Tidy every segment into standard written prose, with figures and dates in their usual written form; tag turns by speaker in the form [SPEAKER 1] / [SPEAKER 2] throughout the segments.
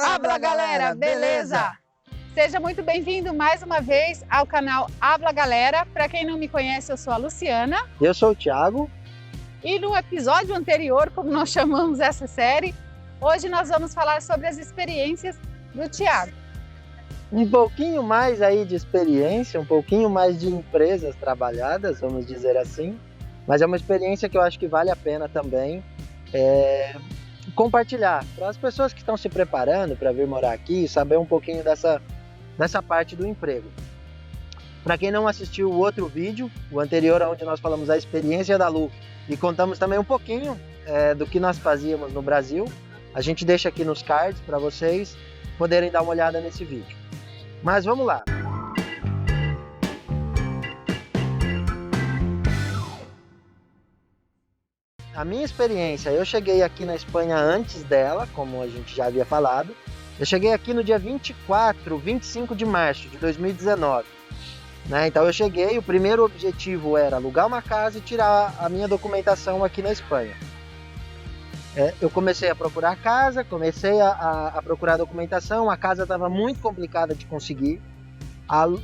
[SPEAKER 1] Habla galera, beleza? Seja muito bem-vindo mais uma vez ao canal Habla Galera. Para quem não me conhece, eu sou a Luciana.
[SPEAKER 2] Eu sou o Thiago.
[SPEAKER 1] E no episódio anterior, como nós chamamos essa série, hoje nós vamos falar sobre as experiências do Thiago.
[SPEAKER 2] Um pouquinho mais aí de experiência, um pouquinho mais de empresas trabalhadas, vamos dizer assim. Mas é uma experiência que eu acho que vale a pena também compartilhar para as pessoas que estão se preparando para vir morar aqui e saber um pouquinho dessa parte do emprego. Para quem não assistiu o outro vídeo, o anterior, onde nós falamos a experiência da Lu e contamos também um pouquinho do que nós fazíamos no Brasil, a gente deixa aqui nos cards para vocês poderem dar uma olhada nesse vídeo. Mas vamos lá. A minha experiência, eu cheguei aqui na Espanha antes dela, como a gente já havia falado. Eu cheguei aqui no dia 25 de março de 2019. Então eu cheguei, o primeiro objetivo era alugar uma casa e tirar a minha documentação aqui na Espanha. Eu comecei a procurar casa, comecei a procurar documentação, a casa estava muito complicada de conseguir.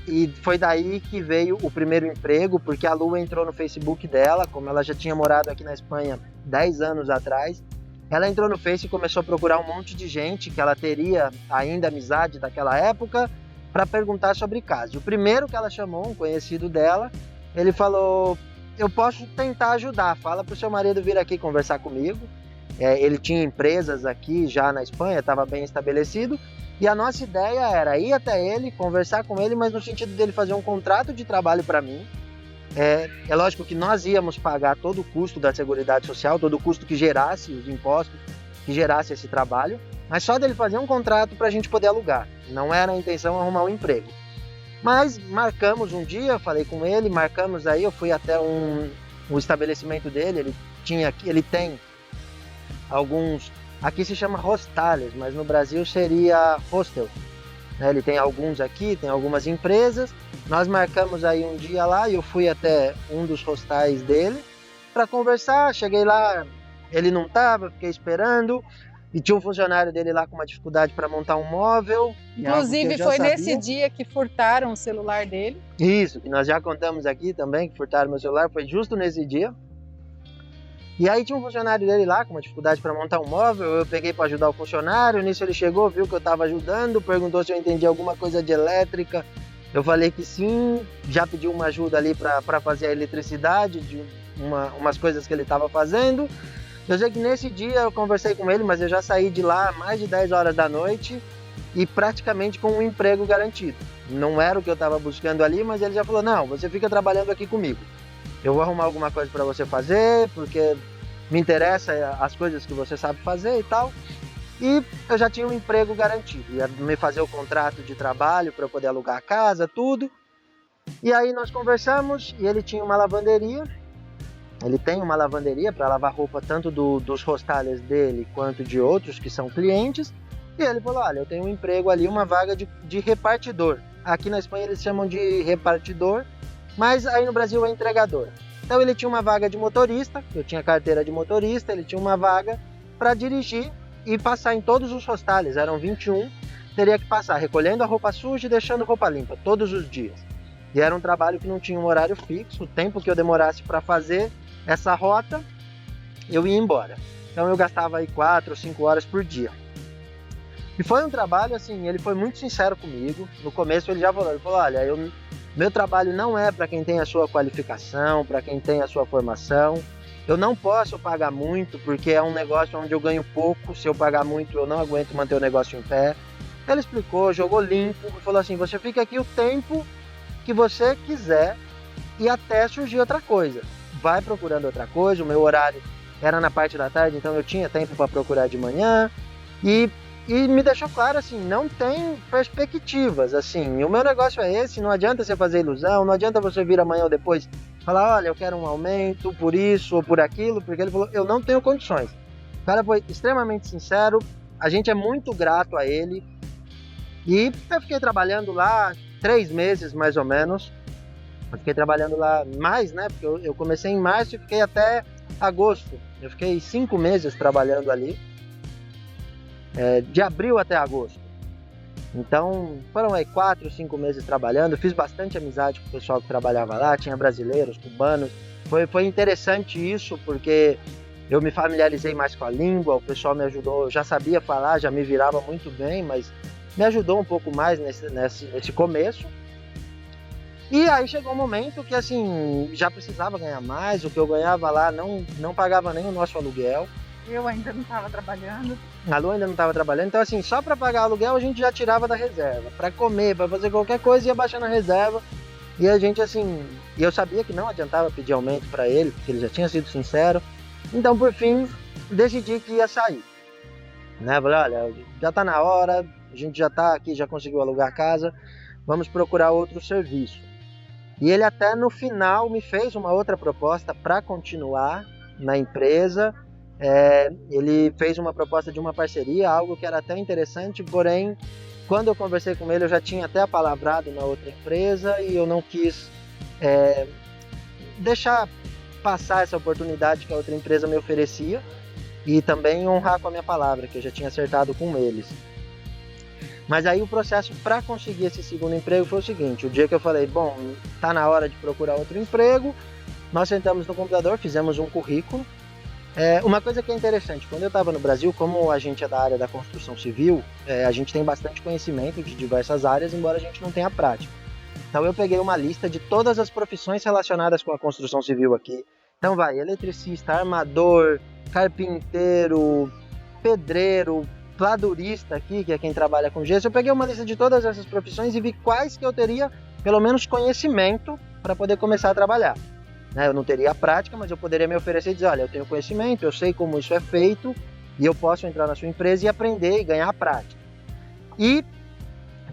[SPEAKER 2] E foi daí que veio o primeiro emprego, porque a Lu entrou no Facebook dela, como ela já tinha morado aqui na Espanha 10 anos atrás. Ela entrou no Face e começou a procurar um monte de gente que ela teria ainda amizade daquela época para perguntar sobre casa. E o primeiro que ela chamou, um conhecido dela, ele falou: eu posso tentar ajudar, fala para o seu marido vir aqui conversar comigo. Ele tinha empresas aqui já na Espanha, estava bem estabelecido. E a nossa ideia era ir até ele, conversar com ele, mas no sentido dele fazer um contrato de trabalho para mim. É lógico que nós íamos pagar todo o custo da Seguridade Social, todo o custo que gerasse, os impostos que gerasse esse trabalho, mas só dele fazer um contrato para a gente poder alugar. Não era a intenção arrumar um emprego. Mas marcamos um dia, falei com ele, marcamos aí, eu fui até o estabelecimento dele, ele tem alguns... Aqui se chama hostales, mas no Brasil seria hostel. Ele tem alguns aqui, tem algumas empresas. Nós marcamos aí um dia lá e eu fui até um dos hostais dele para conversar. Cheguei lá, ele não estava, fiquei esperando. E tinha um funcionário dele lá com uma dificuldade para montar um móvel.
[SPEAKER 1] Inclusive foi nesse dia que furtaram o celular dele.
[SPEAKER 2] Isso, que nós já contamos aqui também, que furtaram meu celular, foi justo nesse dia. E aí tinha um funcionário dele lá com uma dificuldade para montar um móvel, eu peguei para ajudar o funcionário, nisso ele chegou, viu que eu estava ajudando, perguntou se eu entendia alguma coisa de elétrica, eu falei que sim, já pedi uma ajuda ali para fazer a eletricidade, de umas coisas que ele estava fazendo. Eu sei que nesse dia eu conversei com ele, mas eu já saí de lá mais de 10 horas da noite e praticamente com um emprego garantido. Não era o que eu estava buscando ali, mas ele já falou: não, você fica trabalhando aqui comigo. Eu vou arrumar alguma coisa para você fazer, porque me interessa as coisas que você sabe fazer e tal. E eu já tinha um emprego garantido, ia me fazer o contrato de trabalho para eu poder alugar a casa, tudo. E aí nós conversamos e ele tinha uma lavanderia. Ele tem uma lavanderia para lavar roupa tanto dos hostales dele quanto de outros que são clientes. E ele falou: olha, eu tenho um emprego ali, uma vaga de repartidor. Aqui na Espanha eles chamam de repartidor, mas aí no Brasil é entregador. Então ele tinha uma vaga de motorista, eu tinha carteira de motorista, ele tinha uma vaga para dirigir e passar em todos os hostales, eram 21, teria que passar recolhendo a roupa suja e deixando roupa limpa todos os dias. E era um trabalho que não tinha um horário fixo, o tempo que eu demorasse para fazer essa rota, eu ia embora. Então eu gastava aí 4 ou 5 horas por dia. E foi um trabalho assim, ele foi muito sincero comigo. No começo ele falou: olha, meu trabalho não é para quem tem a sua qualificação, para quem tem a sua formação. Eu não posso pagar muito, porque é um negócio onde eu ganho pouco. Se eu pagar muito, eu não aguento manter o negócio em pé. Ele explicou, jogou limpo, falou assim: você fica aqui o tempo que você quiser e até surgir outra coisa. Vai procurando outra coisa. O meu horário era na parte da tarde, então eu tinha tempo para procurar de manhã. E me deixou claro assim, não tem perspectivas, assim, o meu negócio é esse, não adianta você fazer ilusão, não adianta você vir amanhã ou depois falar: olha, eu quero um aumento por isso ou por aquilo, porque ele falou: eu não tenho condições. O cara foi extremamente sincero, a gente é muito grato a ele, e eu fiquei trabalhando lá 3 meses mais ou menos. Eu fiquei trabalhando lá mais, né, porque eu comecei em março e fiquei até agosto, eu fiquei 5 meses trabalhando ali. de abril até agosto. Então, foram aí 4, 5 meses trabalhando, fiz bastante amizade com o pessoal que trabalhava lá, tinha brasileiros, cubanos. Foi interessante isso, porque eu me familiarizei mais com a língua, o pessoal me ajudou, eu já sabia falar, já me virava muito bem, mas me ajudou um pouco mais nesse começo. E aí chegou um momento que, assim, já precisava ganhar mais, o que eu ganhava lá não pagava nem o nosso aluguel.
[SPEAKER 1] Eu ainda não estava trabalhando.
[SPEAKER 2] A Lu ainda não estava trabalhando, então assim, só para pagar aluguel a gente já tirava da reserva. Para comer, para fazer qualquer coisa, ia baixando a reserva. E a gente, assim, e eu sabia que não adiantava pedir aumento para ele, porque ele já tinha sido sincero. Então, por fim, decidi que ia sair. Né? Falei, olha, já tá na hora, a gente já tá aqui, já conseguiu alugar a casa, vamos procurar outro serviço. E ele até no final me fez uma outra proposta para continuar na empresa. Ele fez uma proposta de uma parceria, algo que era até interessante, porém, quando eu conversei com ele, eu já tinha até apalavrado na outra empresa e eu não quis deixar passar essa oportunidade que a outra empresa me oferecia e também honrar com a minha palavra, que eu já tinha acertado com eles. Mas aí o processo para conseguir esse segundo emprego foi o seguinte: o dia que eu falei, bom, tá na hora de procurar outro emprego, nós sentamos no computador, fizemos um currículo. Uma coisa que é interessante, quando eu estava no Brasil, como a gente é da área da construção civil, a gente tem bastante conhecimento de diversas áreas, embora a gente não tenha prática. Então eu peguei uma lista de todas as profissões relacionadas com a construção civil aqui. Então vai, eletricista, armador, carpinteiro, pedreiro, pladurista aqui, que é quem trabalha com gesso. Eu peguei uma lista de todas essas profissões e vi quais que eu teria, pelo menos, conhecimento para poder começar a trabalhar. Eu não teria a prática, mas eu poderia me oferecer e dizer, olha, eu tenho conhecimento, eu sei como isso é feito e eu posso entrar na sua empresa e aprender e ganhar a prática. E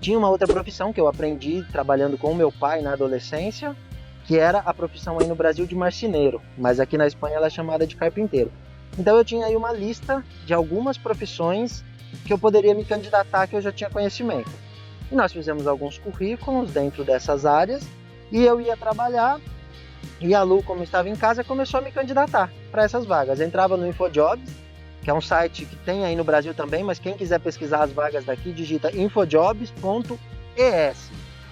[SPEAKER 2] tinha uma outra profissão que eu aprendi trabalhando com o meu pai na adolescência, que era a profissão aí no Brasil de marceneiro, mas aqui na Espanha ela é chamada de carpinteiro. Então eu tinha aí uma lista de algumas profissões que eu poderia me candidatar, que eu já tinha conhecimento. E nós fizemos alguns currículos dentro dessas áreas e eu ia trabalhar. E a Lu, como estava em casa, começou a me candidatar para essas vagas. Entrava no InfoJobs, que é um site que tem aí no Brasil também, mas quem quiser pesquisar as vagas daqui, digita infojobs.es,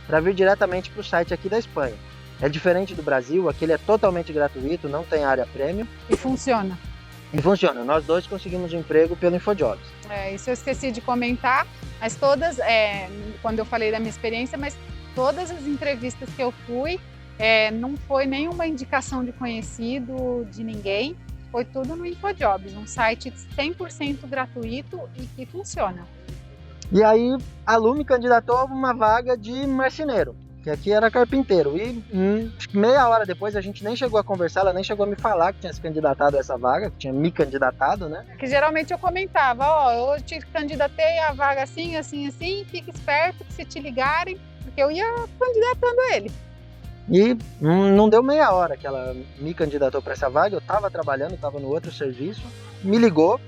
[SPEAKER 2] para vir diretamente para o site aqui da Espanha. É diferente do Brasil, aqui ele é totalmente gratuito, não tem área premium.
[SPEAKER 1] E funciona.
[SPEAKER 2] E funciona, nós dois conseguimos um emprego pelo InfoJobs.
[SPEAKER 1] Isso eu esqueci de comentar, mas todas, quando eu falei da minha experiência, mas todas as entrevistas que eu fui, não foi nenhuma indicação de conhecido de ninguém, foi tudo no InfoJobs, um site 100% gratuito e que funciona.
[SPEAKER 2] E aí a Lu me candidatou a uma vaga de marceneiro, que aqui era carpinteiro, e meia hora depois a gente nem chegou a conversar, ela nem chegou a me falar que tinha se candidatado a essa vaga, que tinha me candidatado, né?
[SPEAKER 1] Que geralmente eu comentava, eu te candidatei a vaga assim, assim, assim, fica esperto que se te ligarem, porque eu ia candidatando a ele.
[SPEAKER 2] E não deu meia hora que ela me candidatou para essa vaga, eu estava trabalhando, estava no outro serviço, me ligou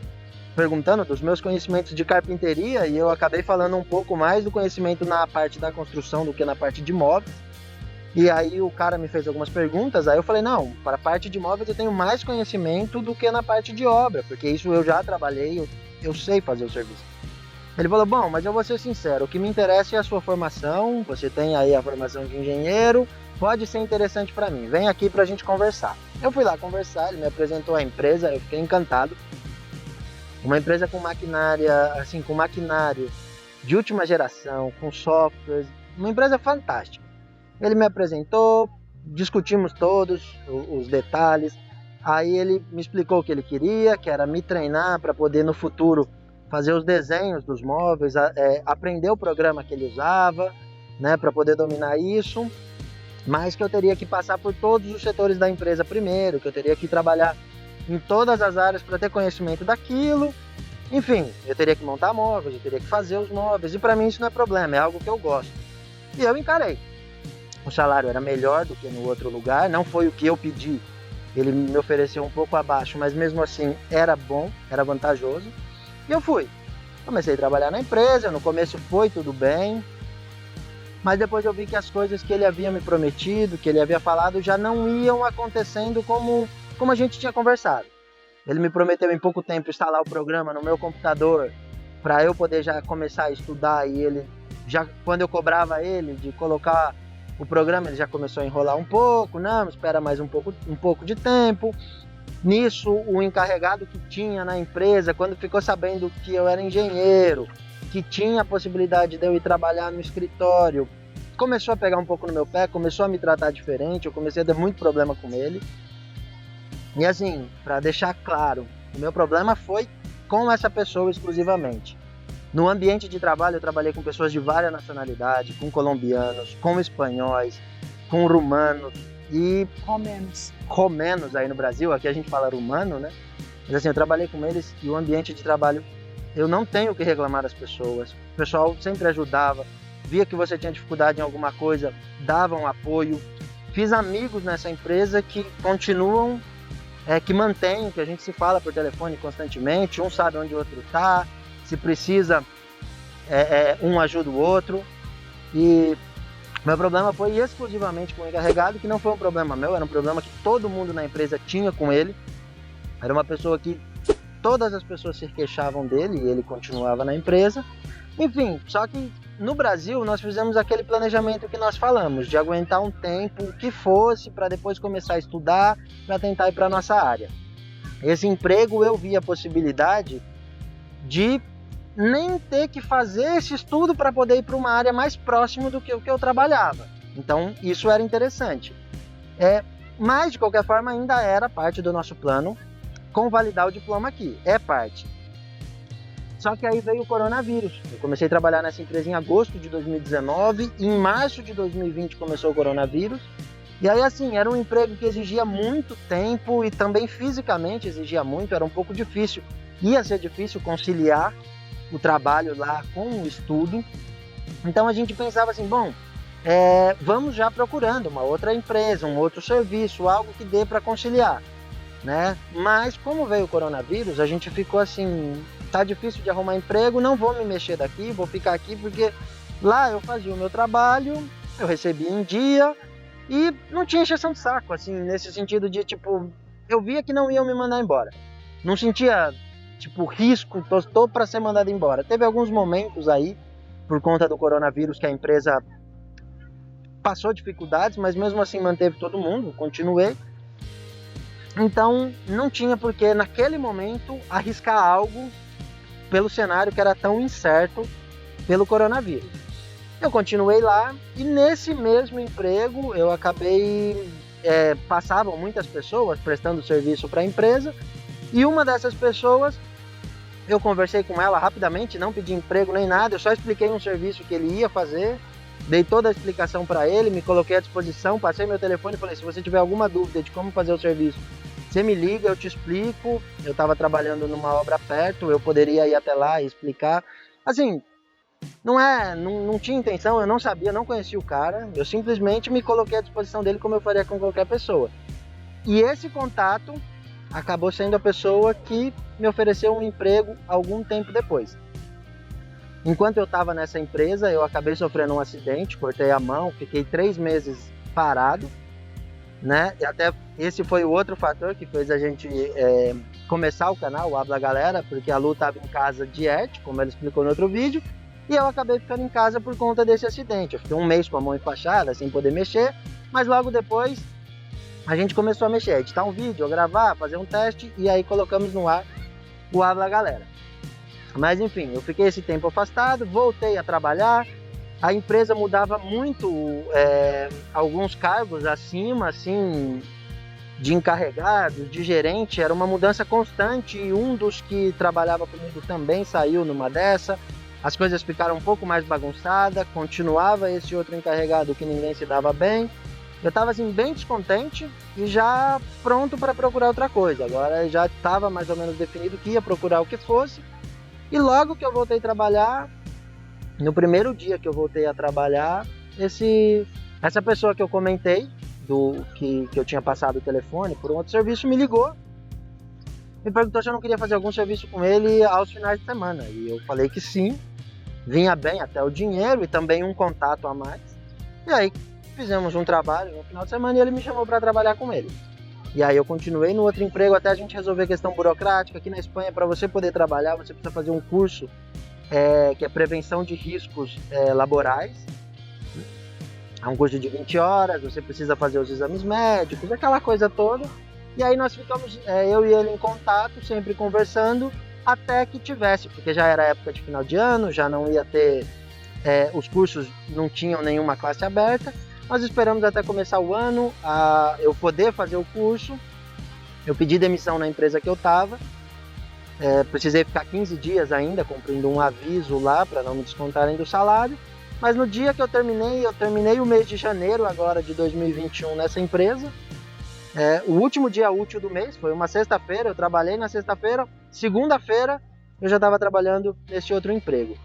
[SPEAKER 2] perguntando dos meus conhecimentos de carpinteria e eu acabei falando um pouco mais do conhecimento na parte da construção do que na parte de móveis. E aí o cara me fez algumas perguntas, aí eu falei, não, para a parte de móveis eu tenho mais conhecimento do que na parte de obra, porque isso eu já trabalhei, eu sei fazer o serviço. Ele falou, bom, mas eu vou ser sincero, o que me interessa é a sua formação, você tem aí a formação de engenheiro, pode ser interessante para mim, vem aqui para a gente conversar. Eu fui lá conversar, ele me apresentou a empresa, eu fiquei encantado. Uma empresa com maquinária, assim, com maquinário de última geração, com softwares, uma empresa fantástica. Ele me apresentou, discutimos todos os detalhes, aí ele me explicou o que ele queria, que era me treinar para poder no futuro fazer os desenhos dos móveis, aprender o programa que ele usava, né, para poder dominar isso, mas que eu teria que passar por todos os setores da empresa primeiro, que eu teria que trabalhar em todas as áreas para ter conhecimento daquilo. Enfim, eu teria que montar móveis, eu teria que fazer os móveis, e para mim isso não é problema, é algo que eu gosto. E eu encarei. O salário era melhor do que no outro lugar, não foi o que eu pedi, ele me ofereceu um pouco abaixo, mas mesmo assim era bom, era vantajoso. E eu fui. Comecei a trabalhar na empresa, no começo foi tudo bem, mas depois eu vi que as coisas que ele havia me prometido, que ele havia falado, já não iam acontecendo como a gente tinha conversado. Ele me prometeu em pouco tempo instalar o programa no meu computador, para eu poder já começar a estudar, e ele já, quando eu cobrava ele de colocar o programa, ele já começou a enrolar um pouco, não, espera mais um pouco de tempo. Nisso, o encarregado que tinha na empresa, quando ficou sabendo que eu era engenheiro, que tinha a possibilidade de eu ir trabalhar no escritório, começou a pegar um pouco no meu pé, começou a me tratar diferente, eu comecei a ter muito problema com ele. E assim, para deixar claro, o meu problema foi com essa pessoa exclusivamente. No ambiente de trabalho, eu trabalhei com pessoas de várias nacionalidades, com colombianos, com espanhóis, com rumanos e romenos aí no Brasil. Aqui a gente fala rumano, né? Mas assim, eu trabalhei com eles e o ambiente de trabalho, eu não tenho o que reclamar das pessoas. O pessoal sempre ajudava, via que você tinha dificuldade em alguma coisa, davam apoio. Fiz amigos nessa empresa que continuam, que mantêm, que a gente se fala por telefone constantemente, um sabe onde o outro está, se precisa, um ajuda o outro. E meu problema foi exclusivamente com o encarregado, que não foi um problema meu, era um problema que todo mundo na empresa tinha com ele. Era uma pessoa que todas as pessoas se queixavam dele e ele continuava na empresa. Enfim, só que no Brasil nós fizemos aquele planejamento que nós falamos, de aguentar um tempo que fosse para depois começar a estudar, para tentar ir para a nossa área. Esse emprego eu vi a possibilidade de nem ter que fazer esse estudo para poder ir para uma área mais próxima do que o que eu trabalhava. Então isso era interessante. Mas de qualquer forma ainda era parte do nosso plano convalidar o diploma aqui, é parte. Só que aí veio o coronavírus. Eu comecei a trabalhar nessa empresa em agosto de 2019, e em março de 2020 começou o coronavírus. E aí assim, era um emprego que exigia muito tempo e também fisicamente exigia muito, era um pouco difícil. Ia ser difícil conciliar o trabalho lá com o estudo. Então a gente pensava assim, bom, vamos já procurando uma outra empresa, um outro serviço, algo que dê para conciliar, né? Mas como veio o coronavírus, a gente ficou assim, tá difícil de arrumar emprego, não vou me mexer daqui, vou ficar aqui porque lá eu fazia o meu trabalho, eu recebia em dia e não tinha encheção de saco, assim, nesse sentido de tipo, eu via que não iam me mandar embora, não sentia tipo risco, tô para ser mandado embora. Teve alguns momentos aí por conta do coronavírus que a empresa passou dificuldades, mas mesmo assim manteve todo mundo, continuei. Então não tinha por que naquele momento arriscar algo pelo cenário que era tão incerto pelo coronavírus. Eu continuei lá e nesse mesmo emprego eu acabei, passavam muitas pessoas prestando serviço para a empresa, e uma dessas pessoas, eu conversei com ela rapidamente, não pedi emprego nem nada, eu só expliquei um serviço que ele ia fazer, dei toda a explicação para ele, me coloquei à disposição, passei meu telefone e falei, se você tiver alguma dúvida de como fazer o serviço, você me liga, eu te explico. Eu estava trabalhando numa obra perto, eu poderia ir até lá e explicar. Assim, não tinha intenção, eu não sabia, não conhecia o cara, eu simplesmente me coloquei à disposição dele como eu faria com qualquer pessoa. E esse contato acabou sendo a pessoa que me ofereceu um emprego algum tempo depois. Enquanto eu estava nessa empresa, eu acabei sofrendo um acidente, cortei a mão, fiquei 3 meses parado, né? E até esse foi o outro fator que fez a gente começar o canal, o Habla Galera, porque a Lu estava em casa de ERT, como ela explicou no outro vídeo, e eu acabei ficando em casa por conta desse acidente. Eu fiquei 1 mês com a mão enfaixada, sem poder mexer, mas logo depois a gente começou a mexer, editar um vídeo, gravar, fazer um teste, e aí colocamos no ar o Habla Galera. Mas enfim, eu fiquei esse tempo afastado, voltei a trabalhar, a empresa mudava muito alguns cargos acima, assim, de encarregado, de gerente, era uma mudança constante, e um dos que trabalhava comigo também saiu numa dessa, as coisas ficaram um pouco mais bagunçadas, continuava esse outro encarregado que ninguém se dava bem. Eu estava assim, bem descontente e já pronto para procurar outra coisa. Agora já estava mais ou menos definido que ia procurar o que fosse. E logo que eu voltei a trabalhar, no primeiro dia que eu voltei a trabalhar, essa pessoa que eu comentei, que eu tinha passado o telefone por um outro serviço, me ligou. Me perguntou se eu não queria fazer algum serviço com ele aos finais de semana. E eu falei que sim, vinha bem até o dinheiro e também um contato a mais. E aí fizemos um trabalho no final de semana e ele me chamou para trabalhar com ele. E aí eu continuei no outro emprego até a gente resolver a questão burocrática. Aqui na Espanha, para você poder trabalhar, você precisa fazer um curso que é prevenção de riscos laborais. É um curso de 20 horas, você precisa fazer os exames médicos, aquela coisa toda. E aí nós ficamos, eu e ele em contato, sempre conversando, até que tivesse, porque já era época de final de ano, já não ia ter, os cursos não tinham nenhuma classe aberta. Nós esperamos até começar o ano, eu poder fazer o curso. Eu pedi demissão na empresa que eu estava, precisei ficar 15 dias ainda, cumprindo um aviso lá para não me descontarem do salário. Mas no dia que eu terminei o mês de janeiro agora de 2021 nessa empresa. O último dia útil do mês foi uma sexta-feira, eu trabalhei na sexta-feira, segunda-feira eu já estava trabalhando nesse outro emprego.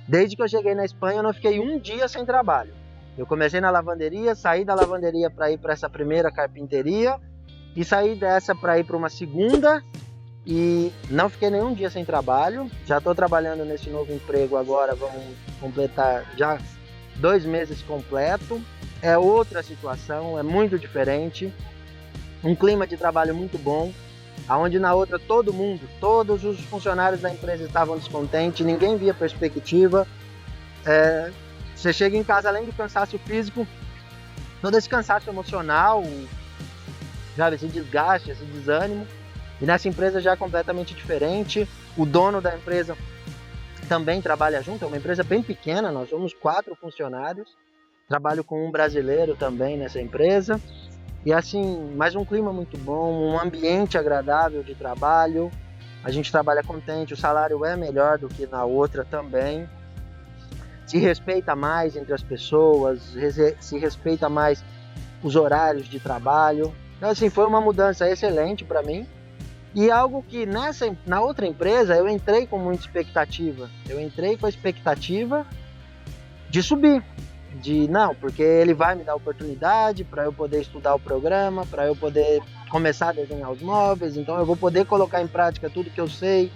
[SPEAKER 2] Desde que eu cheguei na Espanha eu não fiquei um dia sem trabalho. Eu comecei na lavanderia, saí da lavanderia para ir para essa primeira carpinteria e saí dessa para ir para uma segunda e não fiquei nenhum dia sem trabalho. Já estou trabalhando nesse novo emprego agora, vamos completar já 2 meses completo. É outra situação, é muito diferente, um clima de trabalho muito bom, aonde na outra todos os funcionários da empresa estavam descontentes, ninguém via perspectiva. Você chega em casa, além do cansaço físico, todo esse cansaço emocional, sabe, esse desgaste, esse desânimo. E nessa empresa já é completamente diferente. O dono da empresa também trabalha junto, é uma empresa bem pequena, nós somos 4 funcionários. Trabalho com um brasileiro também nessa empresa. E assim, mais um clima muito bom, um ambiente agradável de trabalho. A gente trabalha contente, o salário é melhor do que na outra também. Se respeita mais entre as pessoas, se respeita mais os horários de trabalho. Então assim, foi uma mudança excelente para mim. E algo que na outra empresa eu entrei com muita expectativa. Eu entrei com a expectativa de subir. Porque ele vai me dar oportunidade para eu poder estudar o programa, para eu poder começar a desenhar os móveis, então eu vou poder colocar em prática tudo que eu sei.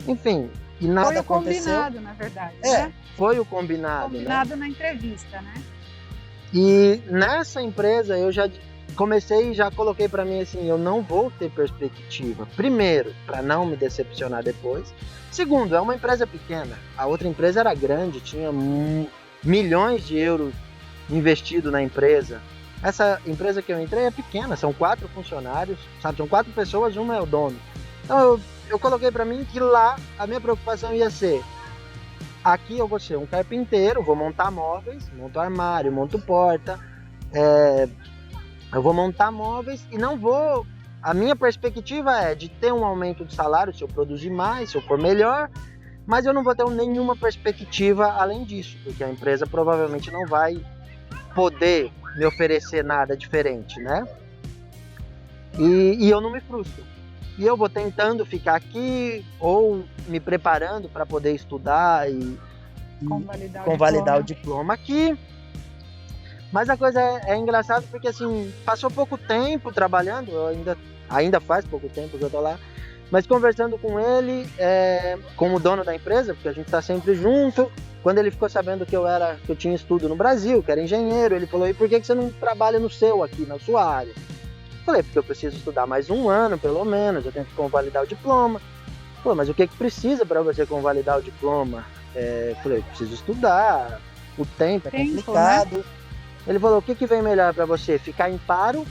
[SPEAKER 2] Enfim, e nada aconteceu.
[SPEAKER 1] Foi o combinado, na verdade, né?
[SPEAKER 2] Foi o combinado.
[SPEAKER 1] Combinado, né? Na entrevista, né?
[SPEAKER 2] E nessa empresa eu já comecei e já coloquei para mim assim, eu não vou ter perspectiva. Primeiro, para não me decepcionar depois. Segundo, é uma empresa pequena. A outra empresa era grande, tinha milhões de euros investido na empresa. Essa empresa que eu entrei é pequena, são 4 funcionários, sabe? São 4 pessoas, uma é o dono. Então eu coloquei para mim que lá a minha preocupação ia ser: aqui eu vou ser um carpinteiro, vou montar móveis, monto armário, monto porta, eu vou montar móveis e não vou... A minha perspectiva é de ter um aumento de salário se eu produzir mais, se eu for melhor, mas eu não vou ter nenhuma perspectiva além disso, porque a empresa provavelmente não vai poder me oferecer nada diferente, né? E eu não me frustro. E eu vou tentando ficar aqui ou me preparando para poder estudar e convalidar o diploma aqui. Mas a coisa é engraçada porque assim, passou pouco tempo trabalhando, eu ainda faz pouco tempo que eu tô lá, mas conversando com ele, com o dono da empresa, porque a gente está sempre junto. Quando ele ficou sabendo que eu tinha estudo no Brasil, que era engenheiro, ele falou: e por que você não trabalha no seu aqui, na sua área? Eu falei: porque eu preciso estudar mais 1 ano, pelo menos, eu tenho que convalidar o diploma. Pô, mas o que precisa para você convalidar o diploma? Eu falei: eu preciso estudar, o tempo é complicado. Né? Ele falou: o que vem melhor para você, ficar em paro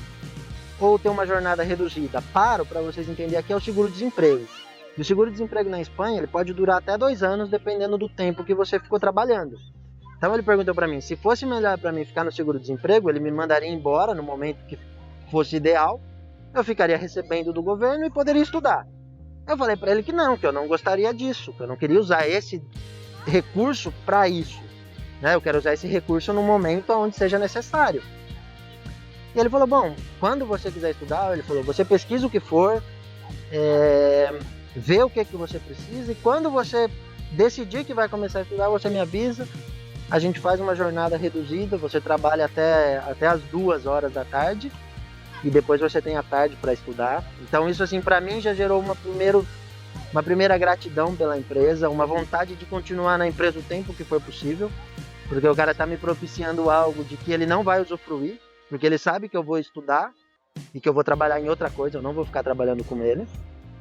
[SPEAKER 2] ou ter uma jornada reduzida? Paro, para vocês entenderem aqui, é o seguro-desemprego. E o seguro-desemprego na Espanha, ele pode durar até 2 anos, dependendo do tempo que você ficou trabalhando. Então ele perguntou para mim, se fosse melhor para mim ficar no seguro-desemprego, ele me mandaria embora no momento que fosse ideal, eu ficaria recebendo do governo e poderia estudar. Eu falei para ele que eu não gostaria disso, que eu não queria usar esse recurso para isso. Eu quero usar esse recurso no momento onde seja necessário. E ele falou: bom, quando você quiser estudar, ele falou, você pesquisa o que for, vê o que você precisa, e quando você decidir que vai começar a estudar, você me avisa, a gente faz uma jornada reduzida, você trabalha até as 2 horas da tarde, e depois você tem a tarde para estudar. Então isso assim, para mim já gerou uma primeira gratidão pela empresa, uma vontade de continuar na empresa o tempo que for possível, porque o cara está me propiciando algo de que ele não vai usufruir, porque ele sabe que eu vou estudar e que eu vou trabalhar em outra coisa, eu não vou ficar trabalhando com ele.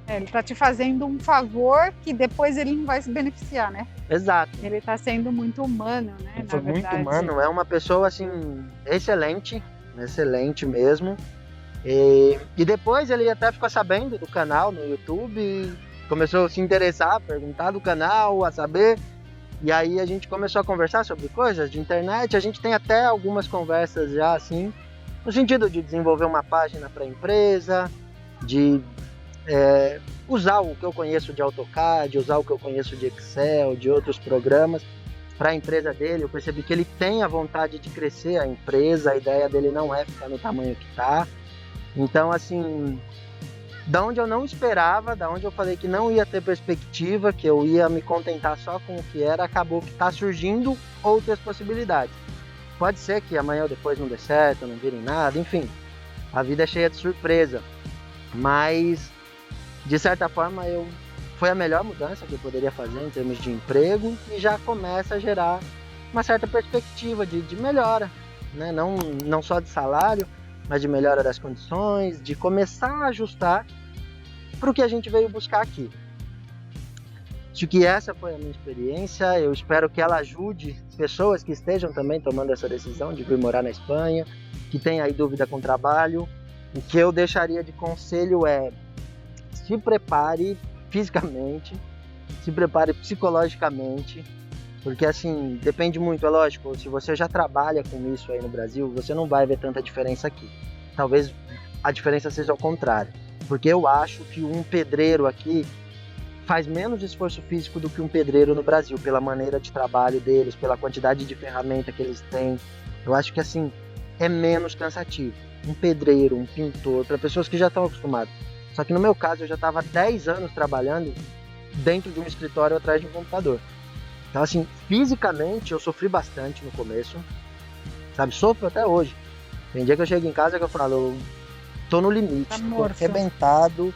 [SPEAKER 1] Ele está te fazendo um favor que depois ele não vai se beneficiar, né?
[SPEAKER 2] Exato.
[SPEAKER 1] Ele está sendo muito humano, né?
[SPEAKER 2] Ele foi muito humano, é uma pessoa assim, excelente mesmo. E depois ele até ficou sabendo do canal no YouTube, começou a se interessar, perguntar do canal, a saber. E aí a gente começou a conversar sobre coisas de internet. A gente tem até algumas conversas já assim, no sentido de desenvolver uma página para a empresa, de usar o que eu conheço de AutoCAD, usar o que eu conheço de Excel, de outros programas para a empresa dele. Eu percebi que ele tem a vontade de crescer a empresa, a ideia dele não é ficar no tamanho que está. Então, assim, da onde eu não esperava, da onde eu falei que não ia ter perspectiva, que eu ia me contentar só com o que era, acabou que está surgindo outras possibilidades. Pode ser que amanhã ou depois não dê certo, não virem nada, enfim, a vida é cheia de surpresa, mas de certa forma foi a melhor mudança que eu poderia fazer em termos de emprego e já começa a gerar uma certa perspectiva de melhora, né? Não só de salário, mas de melhora das condições, de começar a ajustar para o que a gente veio buscar aqui. Acho que essa foi a minha experiência, eu espero que ela ajude pessoas que estejam também tomando essa decisão de vir morar na Espanha, que tem aí dúvida com o trabalho. O que eu deixaria de conselho é: se prepare fisicamente, se prepare psicologicamente, porque assim, depende muito, é lógico, se você já trabalha com isso aí no Brasil, você não vai ver tanta diferença aqui. Talvez a diferença seja ao contrário, porque eu acho que um pedreiro aqui faz menos esforço físico do que um pedreiro no Brasil, pela maneira de trabalho deles, pela quantidade de ferramenta que eles têm. Eu acho que assim, é menos cansativo. Um pedreiro, um pintor, para pessoas que já estão acostumadas. Só que no meu caso, eu já estava 10 anos trabalhando dentro de um escritório atrás de um computador. Então assim, fisicamente eu sofri bastante no começo, sabe, sofro até hoje. Tem dia que eu chego em casa que eu falo, eu tô no limite,
[SPEAKER 1] Tá
[SPEAKER 2] tô arrebentado,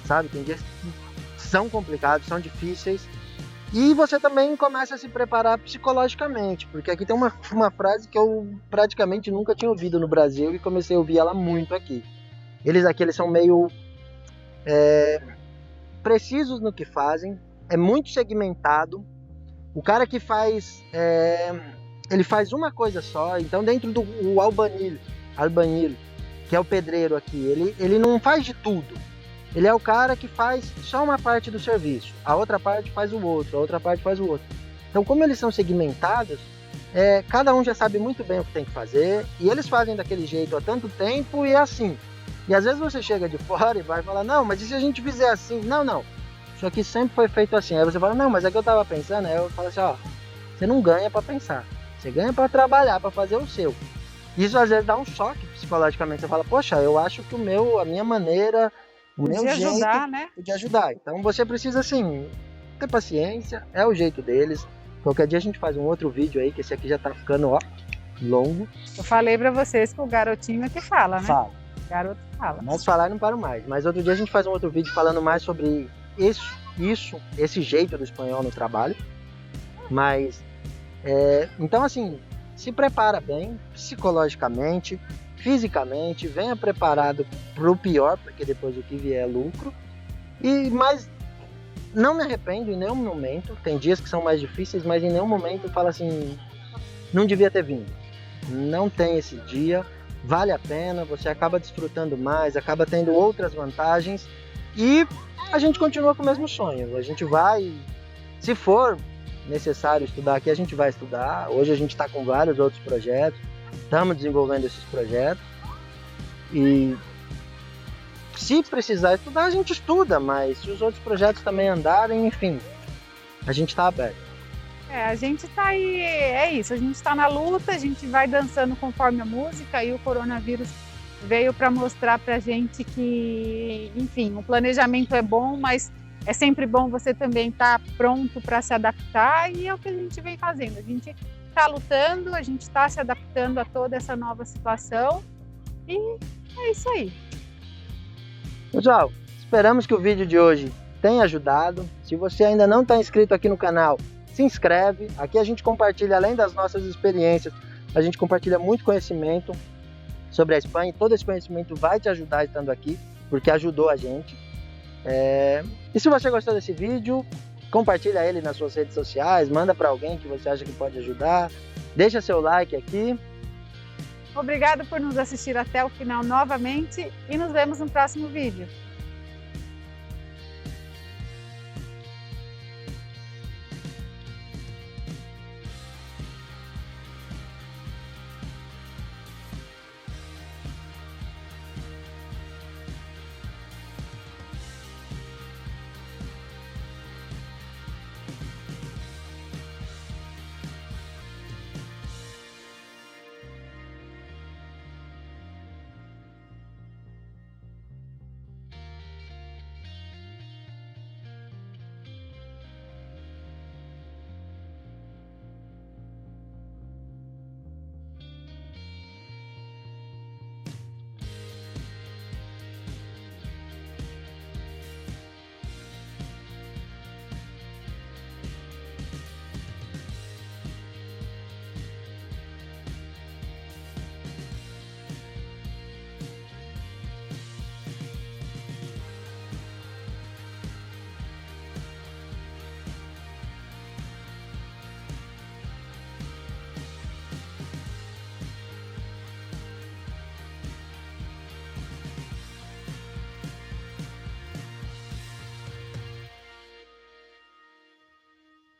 [SPEAKER 2] sabe, tem dias que são complicados, são difíceis. E você também começa a se preparar psicologicamente, porque aqui tem uma frase que eu praticamente nunca tinha ouvido no Brasil e comecei a ouvir ela muito aqui. Eles são meio precisos no que fazem, é muito segmentado. O cara que faz, ele faz uma coisa só. Então dentro do albanil, que é o pedreiro aqui, ele não faz de tudo. Ele é o cara que faz só uma parte do serviço, a outra parte faz o outro, a outra parte faz o outro. Então como eles são segmentados, cada um já sabe muito bem o que tem que fazer, e eles fazem daquele jeito há tanto tempo e é assim. E às vezes você chega de fora e vai falar, não, mas e se a gente fizer assim? Não, isso aqui sempre foi feito assim. Aí você fala, não, mas é que eu tava pensando. Aí eu falo assim, ó, você não ganha para pensar, você ganha para trabalhar, para fazer o seu. Isso às vezes dá um choque psicologicamente. Você fala, poxa, eu acho que a minha maneira, o meu jeito
[SPEAKER 1] ajudar, né?
[SPEAKER 2] Podia ajudar. Então você precisa, assim, ter paciência, é o jeito deles. Qualquer dia a gente faz um outro vídeo aí, que esse aqui já tá ficando, ó, longo.
[SPEAKER 1] Eu falei para vocês que o garotinho é que fala, né?
[SPEAKER 2] Fala.
[SPEAKER 1] O garoto fala.
[SPEAKER 2] Mas falar eu não paro mais. Mas outro dia a gente faz um outro vídeo falando mais sobre esse jeito do espanhol no trabalho. Mas, então assim, se prepara bem, psicologicamente, fisicamente, venha preparado para o pior, porque depois o que vier é lucro. Mas não me arrependo em nenhum momento. Tem dias que são mais difíceis, mas em nenhum momento eu falo assim, não devia ter vindo. Não tem esse dia, vale a pena, você acaba desfrutando mais, acaba tendo outras vantagens e a gente continua com o mesmo sonho. A gente vai, se for necessário estudar aqui, a gente vai estudar. Hoje a gente está com vários outros projetos, estamos desenvolvendo esses projetos e se precisar estudar, a gente estuda, mas se os outros projetos também andarem, enfim, a gente está aberto.
[SPEAKER 1] A gente tá aí, é isso, a gente tá na luta, a gente vai dançando conforme a música e o coronavírus veio para mostrar pra gente que, enfim, o planejamento é bom, mas é sempre bom você também estar pronto para se adaptar e é o que a gente vem fazendo. A gente tá lutando, a gente tá se adaptando a toda essa nova situação e é isso aí.
[SPEAKER 2] Pessoal, esperamos que o vídeo de hoje tenha ajudado. Se você ainda não está inscrito aqui no canal, se inscreve. Aqui a gente compartilha, além das nossas experiências, a gente compartilha muito conhecimento sobre a Espanha. E todo esse conhecimento vai te ajudar estando aqui, porque ajudou a gente. E se você gostou desse vídeo, compartilha ele nas suas redes sociais, manda para alguém que você acha que pode ajudar, deixa seu like aqui.
[SPEAKER 1] Obrigado por nos assistir até o final novamente e nos vemos no próximo vídeo.